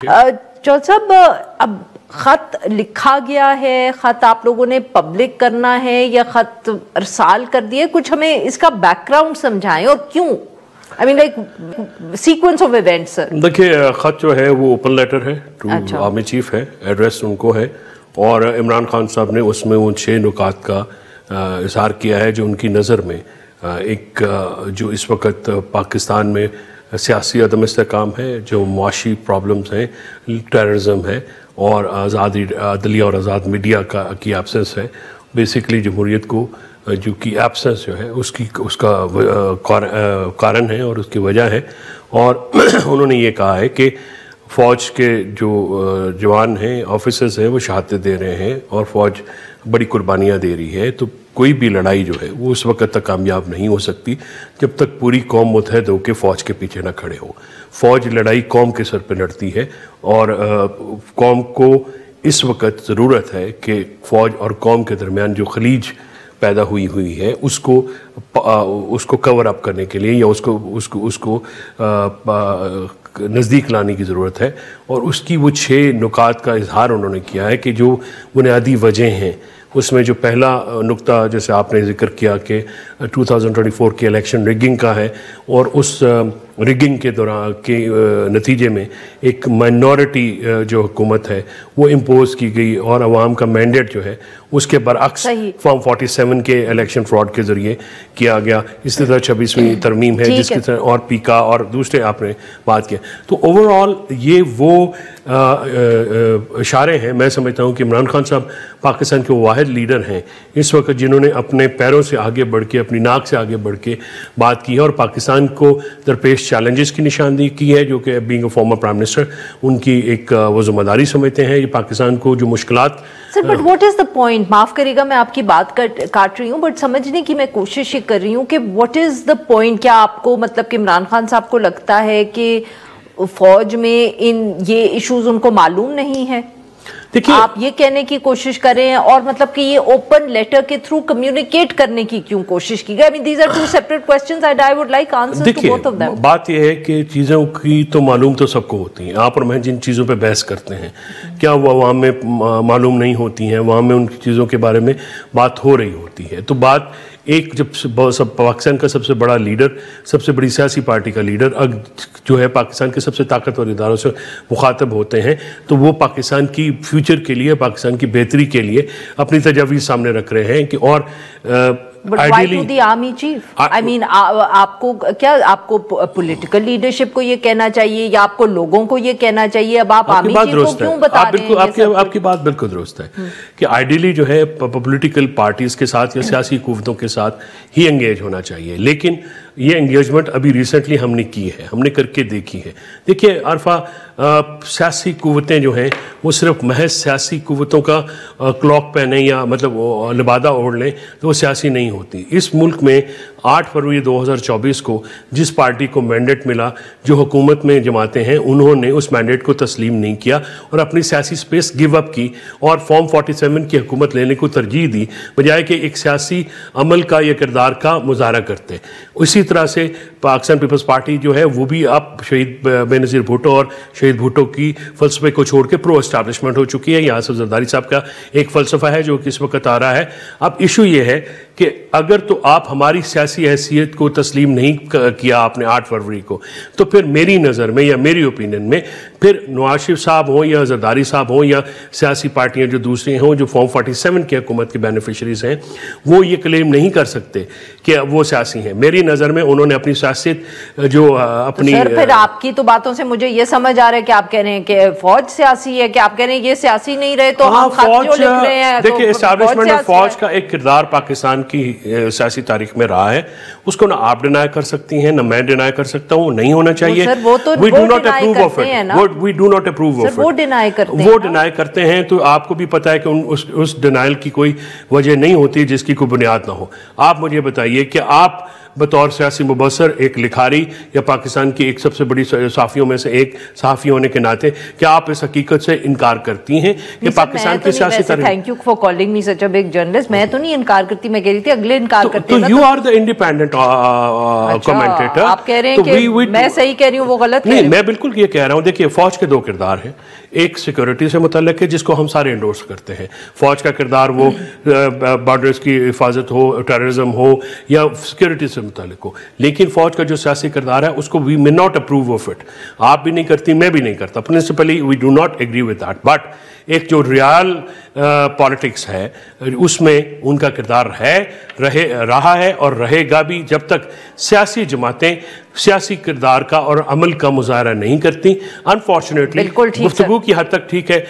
चौधरी साहब, अब खत लिखा गया है, खत आप लोगों ने पब्लिक करना है या खत अरसाल कर दिए, कुछ हमें इसका बैकग्राउंड समझाएं और क्यों? I mean like sequence of events sir. देखिए, खत जो है वो ओपन लेटर है टू आर्मी चीफ है, एड्रेस उनको है और इमरान खान साहब ने उसमें उन 6 नुकात का इजहार किया है जो उनकी नज़र में एक जो इस वक्त पाकिस्तान में सियासी अदम इस्तेहकाम है, जो मुआशी प्रॉब्लम्स हैं, टेररिज्म है और आज़ादी अदलिया और आज़ाद मीडिया की एब्सेंस है। बेसिकली जमहूरियत को जो की एब्सेंस जो है उसका कारण है और उसकी वजह है। और उन्होंने ये कहा है कि फ़ौज के जो जवान हैं, ऑफिसर्स हैं, वो शहादतें दे रहे हैं और फ़ौज बड़ी कुर्बानियाँ दे रही है। तो कोई भी लड़ाई जो है वो उस वक्त तक कामयाब नहीं हो सकती जब तक पूरी कौम मुतहद हो के फ़ौज के पीछे ना खड़े हो। फ़ौज लड़ाई कौम के सर पे लड़ती है और कौम को इस वक्त ज़रूरत है कि फ़ौज और कौम के दरमियान जो खलीज पैदा हुई है उसको कवर अप करने के लिए या उसको नज़दीक लाने की ज़रूरत है। और उसकी वो 6 नुकात का इजहार उन्होंने किया है कि जो बुनियादी वजह हैं उसमें जो पहला नुक्ता जैसे आपने जिक्र किया कि 2024 के इलेक्शन रिगिंग का है और उस रिगिंग के दौरान के नतीजे में एक माइनॉरिटी जो हुकूमत है वो इम्पोज की गई और अवाम का मैंडेट जो है उसके बरअक्स फॉर्म 47 के इलेक्शन फ्रॉड के ज़रिए किया गया। इसी तरह 26वीं तरमीम है जिसकी तरह और पीका और दूसरे आपने बात किया। तो ओवरऑल ये वो इशारे हैं। मैं समझता हूँ कि इमरान खान साहब पाकिस्तान के वाहिद लीडर हैं इस वक्त जिन्होंने अपने पैरों से आगे बढ़ के, अपनी नाक से आगे बढ़ के बात की है और पाकिस्तान को दरपेश चैलेंजेस की निशानदेही की है, जो कि being a former prime minister उनकी एक वो जिम्मेदारी समझते हैं। ये पाकिस्तान को जो मुश्किलात sir, but what is the point? माफ करिएगा मैं आपकी बात काट रही हूँ, बट समझने की मैं कोशिश ही कर रही हूँ कि व्हाट इज द पॉइंट। क्या आपको मतलब कि इमरान खान साहब को लगता है कि फौज में ये इश्यूज उनको मालूम नहीं है? देखिए, आप ये कहने की कोशिश करें और मतलब कि ये ओपन लेटर के थ्रू कम्युनिकेट करने की क्यों कोशिश की गई? I mean these are 2 separate questions and I would like answers to both of them. बात ये है कि चीज़ों की तो मालूम तो सबको होती हैं। आप और मैं जिन चीज़ों पे बहस करते हैं क्या वो अवाम में मालूम नहीं होती हैं? अवाम में उन चीज़ों के बारे में बात हो रही होती है। तो बात एक जब पाकिस्तान का सबसे बड़ा लीडर, सबसे बड़ी सियासी पार्टी का लीडर जो है पाकिस्तान के सबसे ताकतवर इदारों से मुखातब होते हैं तो वो पाकिस्तान की फ्यूचर के लिए, पाकिस्तान की बेहतरी के लिए अपनी तजवीज़ सामने रख रहे हैं कि और आपको क्या, आपको पॉलिटिकल लीडरशिप को ये कहना चाहिए या आपको लोगों को ये कहना चाहिए? अब आप आर्मी चीफ को क्यों बता रहे हैं? आपकी बात बिल्कुल दुरुस्त है कि आइडियली जो है पॉलिटिकल पार्टीज के साथ या सियासी कुव्वतों के साथ ही एंगेज होना चाहिए, लेकिन ये एंगेजमेंट अभी रिसेंटली हमने की है, हमने करके देखी है। देखिए आरफा, सियासी कुव्वतें जो हैं वो सिर्फ महज सियासी कुव्वतों का क्लॉक पहने या मतलब लिबादा ओढ़ लें तो वो सियासी नहीं होती। इस मुल्क में 8 फरवरी 2024 को जिस पार्टी को मैंडेट मिला, जो हुकूमत में जमाते हैं, उन्होंने उस मैंडेट को तस्लीम नहीं किया और अपनी सियासी स्पेस गिव अप की और फॉर्म 47 की हुकूमत लेने को तरजीह दी बजाय कि एक सियासी अमल का या किरदार का मुजाहरा करते। इसी तरह से पाकिस्तान पीपल्स पार्टी जो है वो भी अब शहीद बेनज़ीर भुट्टो और शहीद भुट्टो की फ़लसफ़े को छोड़ के प्रो एस्टैब्लिशमेंट हो चुकी है। यहाँ से जरदारी साहब का एक फ़लसफ़ा है जो किस वक्त आ रहा है। अब इशू ये है कि अगर तो आप हमारी सियासी हैसियत को तस्लीम नहीं किया आपने 8 फरवरी को, तो फिर मेरी नज़र में या मेरी ओपिनियन में फिर नवाज शरीफ साहब हों या जरदारी साहब हों या सियासी पार्टियां जो दूसरी हों जो फॉर्म 47 की हुकूमत के बेनिफिशरीज हैं, वो ये क्लेम नहीं कर सकते कि वो सियासी हैं। मेरी नज़र में उन्होंने अपनी सियासत जो अपनी तो फिर आपकी तो बातों से मुझे ये समझ आ रहा है कि आप कह रहे हैं कि फौज सियासी है, कि आप कह रहे हैं ये सियासी नहीं रहे तो हम खत क्यों लिख रहे हैं? देखिए, एस्टैब्लिशमेंट ऑफ फौज का एक किरदार पाकिस्तान की सियासी तारीख में रहा है, उसको ना आप डिनाई कर सकती हैं ना मैं डिनाई कर सकता हूँ। नहीं होना चाहिए। We do not approve of it. We do not approve of it. वो डिनाई करते हैं तो आपको भी पता है कि उस डिनाइल की कोई वजह नहीं होती जिसकी कोई बुनियाद ना हो। आप मुझे बताइए कि आप بطور سیاسی مبصر ایک لکھاری یا پاکستان کی ایک سب سے بڑی صحافیوں میں سے ایک صحافی ہونے کے ناطے کیا آپ اس حقیقت سے انکار کرتی ہیں کہ پاکستان کی سیاسی تاریخ؟ Thank you for calling me such a big journalist. میں تو نہیں انکار کرتی, میں کہہ رہی تھی اگلے انکار کرتے ہیں. تو you are the independent commentator. آپ کہہ رہے ہیں کہ میں صحیح کہہ رہی ہوں, وہ غلط. نہیں, میں بالکل یہ کہہ رہا ہوں. دیکھیے, فوج کے دو کردار ہیں. ایک سیکورٹی سے متعلق ہے جس کو ہم سارے انڈورس کرتے ہیں. فوج کا کردار وہ بارڈرز کی حفاظت ہو, ٹیررزم ہو یا سیکورٹی سے متعلق ہو. لیکن فوج کا جو سیاسی کردار ہے اس کو we may not approve of it. آپ بھی نہیں کرتی, میں بھی نہیں کرتا. Principally we do not agree with that. But ایک جو ریال پالیٹکس ہے اس میں ان کا کردار ہے, رہا ہے اور رہے گا بھی جب تک سیاسی جماعتیں سیاسی کردار کا اور عمل کا مظاہرہ نہیں کرتی. انفارچونیٹلی گفتگو کی حد تک ٹھیک ہے,